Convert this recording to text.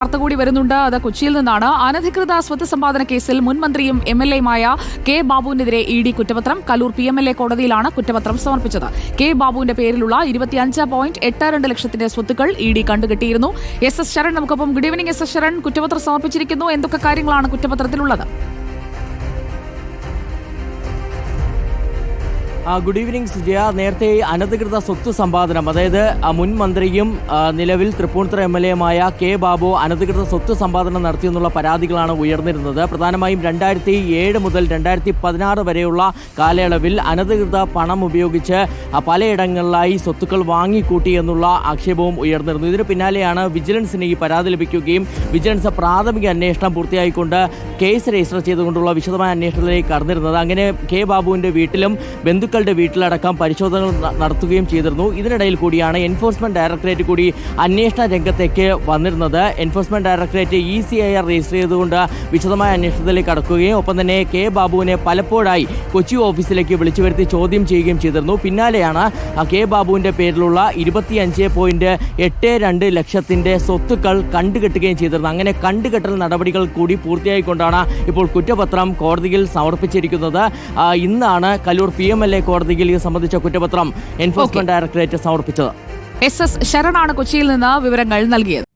വാർത്ത കൂടി വരുന്നുണ്ട്. അത് കൊച്ചിയിൽ നിന്നാണ്. അനധികൃത സ്വത്ത് സമ്പാദന കേസിൽ മുൻ മന്ത്രിയും MLA-യുമായ കെ ബാബുവിനെതിരെ ED കുറ്റപത്രം. കലൂർ PMLA കോടതിയിലാണ് കുറ്റപത്രം സമർപ്പിച്ചത്. കെ ബാബുവിന്റെ പേരിലുള്ള 25.82 ലക്ഷത്തിന്റെ സ്വത്തുക്കൾ ED കണ്ടുകെട്ടിയിരുന്നു. SS ശരൺ നമുക്കൊപ്പം. Good evening SS Saran. കുറ്റപത്രം സമർപ്പിച്ചിരിക്കുന്നു. എന്തൊക്കെ കാര്യങ്ങളാണ് കുറ്റപത്രത്തിലുള്ളത്? Good evening Sujaya. നേരത്തെ അനധികൃത സ്വത്ത് സമ്പാദനം, അതായത് മുൻ മന്ത്രിയും നിലവിൽ തൃപ്പൂണിത്തുറ MLA-യുമായ കെ ബാബു അനധികൃത സ്വത്ത് സമ്പാദനം നടത്തിയെന്നുള്ള പരാതികളാണ് ഉയർന്നിരുന്നത്. പ്രധാനമായും 2007 മുതൽ 2016 വരെയുള്ള കാലയളവിൽ അനധികൃത പണം ഉപയോഗിച്ച് പലയിടങ്ങളിലായി സ്വത്തുക്കൾ വാങ്ങിക്കൂട്ടി എന്നുള്ള ആക്ഷേപവും ഉയർന്നിരുന്നു. ഇതിന് പിന്നാലെയാണ് വിജിലൻസിന് ഈ പരാതി ലഭിക്കുകയും വിജിലൻസ് പ്രാഥമിക അന്വേഷണം പൂർത്തിയായിക്കൊണ്ട് കേസ് രജിസ്റ്റർ ചെയ്തുകൊണ്ടുള്ള വിശദമായ അന്വേഷണത്തിലേക്ക് കടന്നിരുന്നത്. അങ്ങനെ കെ ബാബുവിന്റെ വീട്ടിലും ബന്ധുക്കളുടെ വീട്ടിലടക്കം പരിശോധനകൾ നടത്തുകയും ചെയ്തിരുന്നു. ഇതിനിടയിൽ കൂടിയാണ് എൻഫോഴ്സ്മെന്റ് ഡയറക്ടറേറ്റ് കൂടി അന്വേഷണ രംഗത്തേക്ക് വന്നിരുന്നത്. എൻഫോഴ്സ്മെന്റ് ഡയറക്ടറേറ്റ് ECIR രജിസ്റ്റർ ചെയ്തുകൊണ്ട് വിശദമായ അന്വേഷണത്തിലേക്ക് കടക്കുകയും ഒപ്പം തന്നെ കെ ബാബുവിനെ പലപ്പോഴായി കൊച്ചി ഓഫീസിലേക്ക് വിളിച്ചു വരുത്തി ചോദ്യം ചെയ്യുകയും ചെയ്തിരുന്നു. പിന്നാലെയാണ് കെ ബാബുവിന്റെ പേരിലുള്ള 25.82 ലക്ഷത്തിന്റെ സ്വത്തുക്കൾ കണ്ടുകെട്ടുകയും ചെയ്തിരുന്നത്. അങ്ങനെ കണ്ടുകെട്ടൽ നടപടികൾ കൂടി പൂർത്തിയായിക്കൊണ്ടാണ് ഇപ്പോൾ കുറ്റപത്രം കോടതിയിൽ സമർപ്പിച്ചിരിക്കുന്നത്. ഇന്നാണ് കലൂർ PMLA കോടതിയിൽ ഇത് സംബന്ധിച്ച കുറ്റപത്രം എൻഫോഴ്സ്മെന്റ് ഡയറക്ടറേറ്റ് സമർപ്പിച്ചത്. SS ശരണാണ് കൊച്ചിയിൽ നിന്ന് വിവരങ്ങൾ നൽകിയത്.